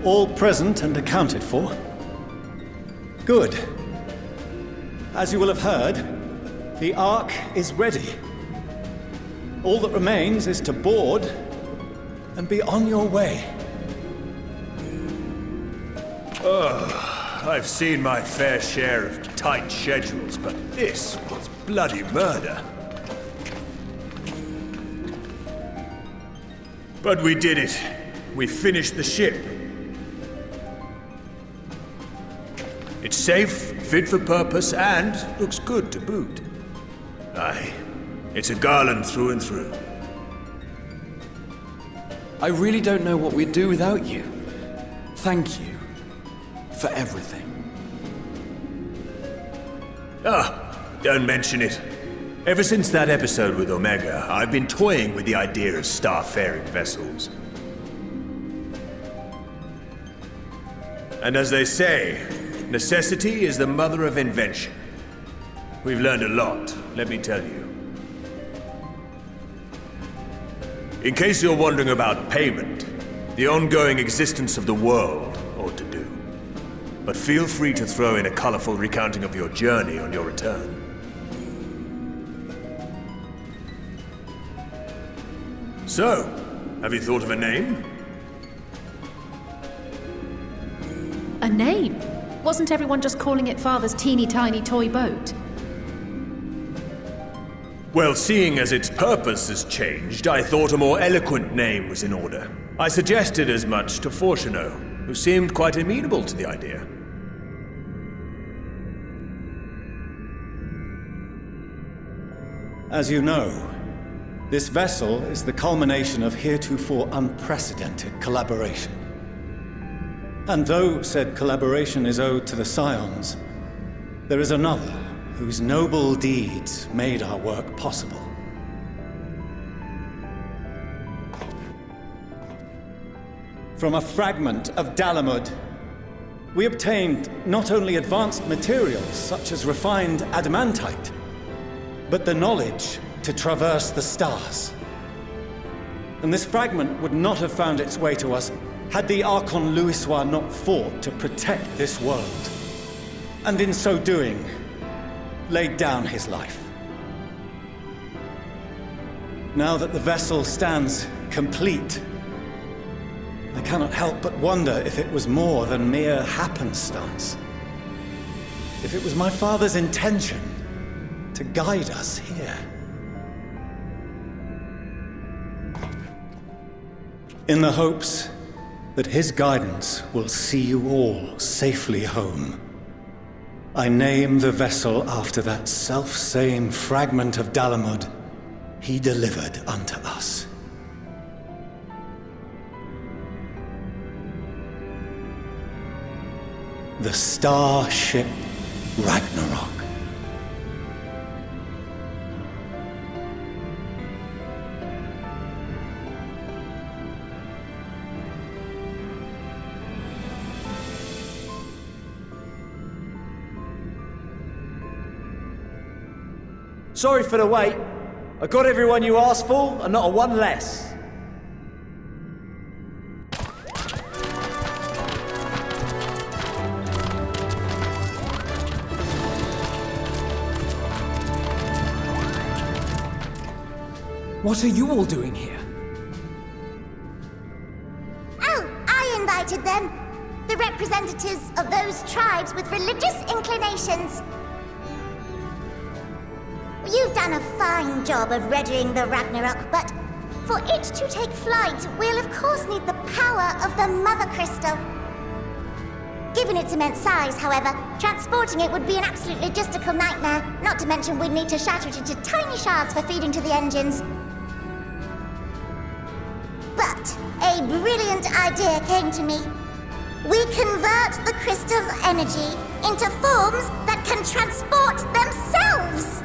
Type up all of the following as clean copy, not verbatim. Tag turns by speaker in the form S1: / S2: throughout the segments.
S1: All present and accounted for? Good. As you will have heard, the Ark is ready. All that remains is to board and be on your way.
S2: I've seen my fair share of tight schedules, but this was bloody murder. But we did it. We finished the ship. It's safe, fit for purpose, and looks good to boot. Aye, it's a garland through and through.
S3: I really don't know what we'd do without you. Thank you for everything.
S2: Don't mention it. Ever since that episode with Omega, I've been toying with the idea of starfaring vessels. And as they say, necessity is the mother of invention. We've learned a lot, let me tell you. In case you're wondering about payment, the ongoing existence of the world ought to do. But feel free to throw in a colorful recounting of your journey on your return. So, have you thought of a name?
S4: A name? Wasn't everyone just calling it Father's teeny tiny toy boat?
S2: Well, seeing as its purpose has changed, I thought a more eloquent name was in order. I suggested as much to Fortuno, who seemed quite amenable to the idea.
S1: As you know, this vessel is the culmination of heretofore unprecedented collaboration. And though said collaboration is owed to the Scions, there is another whose noble deeds made our work possible. From a fragment of Dalamud, we obtained not only advanced materials such as refined adamantite, but the knowledge to traverse the stars. And this fragment would not have found its way to us had the Archon Louisoix not fought to protect this world, and in so doing, laid down his life. Now that the vessel stands complete, I cannot help but wonder if it was more than mere happenstance. If it was my father's intention to guide us here. In the hopes that his guidance will see you all safely home, I name the vessel after that self-same fragment of Dalamud he delivered unto us. The starship Ragnarok.
S5: Sorry for the wait. I got everyone you asked for, and not a one less.
S3: What are you all doing here?
S6: Oh, I invited them. The representatives of those tribes with religious inclinations. You've done a fine job of readying the Ragnarok, but for it to take flight, we'll of course need the power of the Mother Crystal. Given its immense size, however, transporting it would be an absolute logistical nightmare, not to mention we'd need to shatter it into tiny shards for feeding to the engines. But a brilliant idea came to me. We convert the crystal's energy into forms that can transport themselves!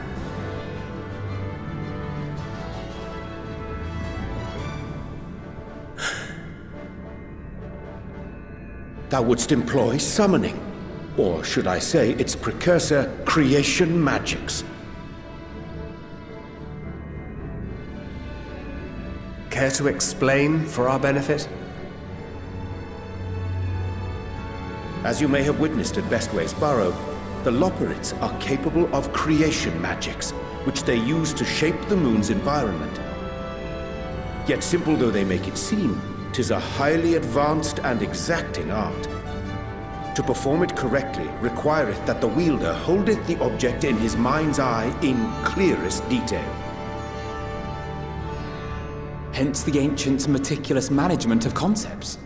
S7: Thou wouldst employ summoning, or should I say its precursor, creation magics.
S8: Care to explain for our benefit?
S7: As you may have witnessed at Bestway's Burrow, the Loporrits are capable of creation magics, which they use to shape the moon's environment. Yet simple though they make it seem, 'tis a highly advanced and exacting art. To perform it correctly requireth that the wielder holdeth the object in his mind's eye in clearest detail.
S3: Hence the ancients' meticulous management of concepts.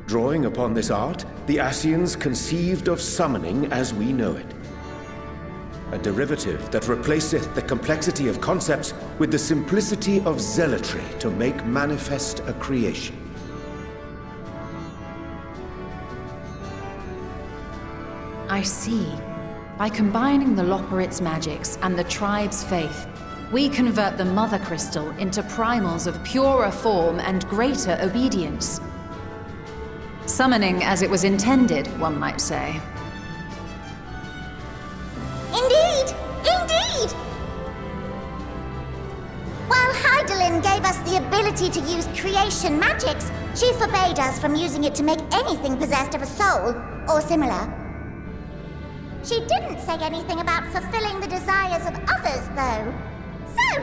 S7: Drawing upon this art, the Scions conceived of summoning as we know it. A derivative that replaceth the complexity of concepts with the simplicity of zealotry to make manifest a creation.
S4: I see. By combining the Loporrits' magics and the tribe's faith, we convert the Mother Crystal into primals of purer form and greater obedience. Summoning as it was intended, one might say.
S6: Indeed! Indeed! While Heidelin gave us the ability to use creation magics, she forbade us from using it to make anything possessed of a soul, or similar. She didn't say anything about fulfilling the desires of others, though. So,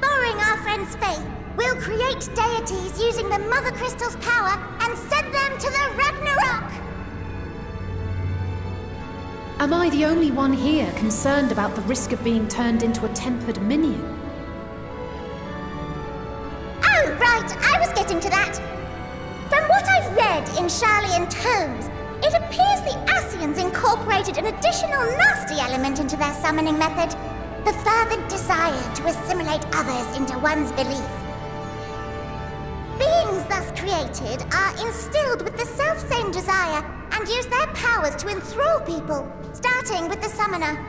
S6: borrowing our friend's faith, we'll create deities using the Mother Crystal's power and send them to the Ragnarok!
S4: Am I the only one here concerned about the risk of being turned into a tempered minion?
S6: Oh, right, I was getting to that. From what I've read in Sharlayan tomes, it appears the Scions incorporated an additional nasty element into their summoning method, the fervent desire to assimilate others into one's belief. Beings thus created are instilled with the self-same desire and use their powers to enthrall people, starting with the summoner.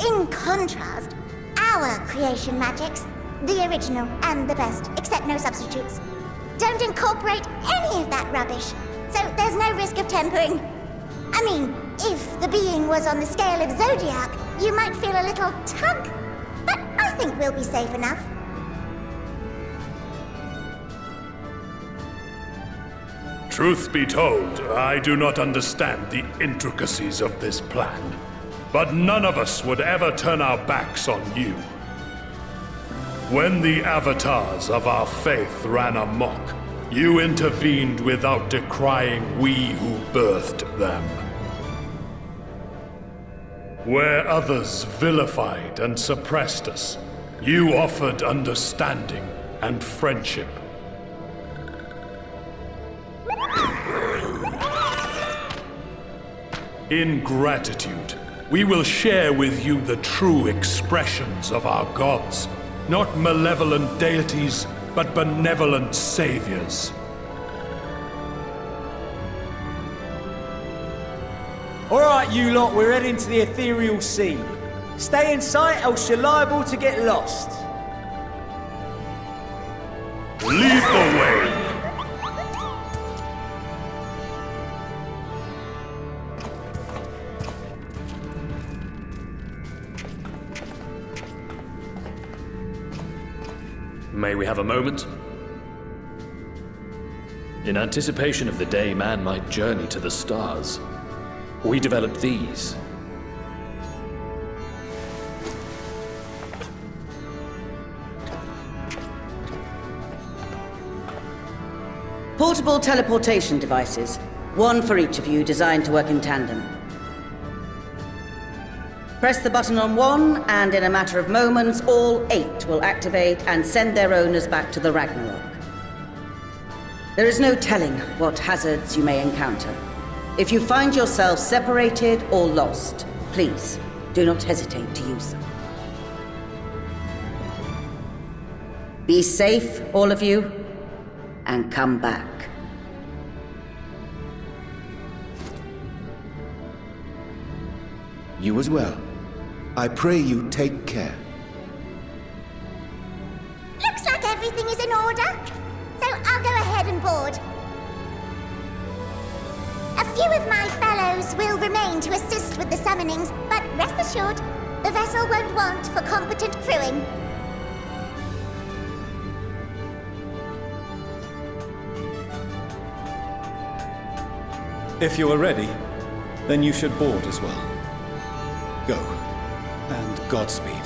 S6: In contrast, our creation magics, the original and the best, except no substitutes, don't incorporate any of that rubbish, so there's no risk of tempering. I mean, if the being was on the scale of Zodiac, you might feel a little tug, but I think we'll be safe enough.
S8: Truth be told, I do not understand the intricacies of this plan, but none of us would ever turn our backs on you. When the avatars of our faith ran amok, you intervened without decrying we who birthed them. Where others vilified and suppressed us, you offered understanding and friendship. In gratitude, we will share with you the true expressions of our gods. Not malevolent deities, but benevolent saviors.
S5: Alright, you lot, we're heading to the ethereal sea. Stay in sight, else you're liable to get lost.
S8: Lead the way!
S9: May we have a moment? In anticipation of the day man might journey to the stars, we developed these.
S10: Portable teleportation devices, one for each of you, designed to work in tandem. Press the button on one, and in a matter of moments, all 8 will activate and send their owners back to the Ragnarok. There is no telling what hazards you may encounter. If you find yourself separated or lost, please do not hesitate to use them. Be safe, all of you, and come back.
S7: You as well. I pray you take care.
S6: Looks like everything is in order, so I'll go ahead and board. A few of my fellows will remain to assist with the summonings, but rest assured, the vessel won't want for competent crewing.
S1: If you are ready, then you should board as well. Go, and Godspeed.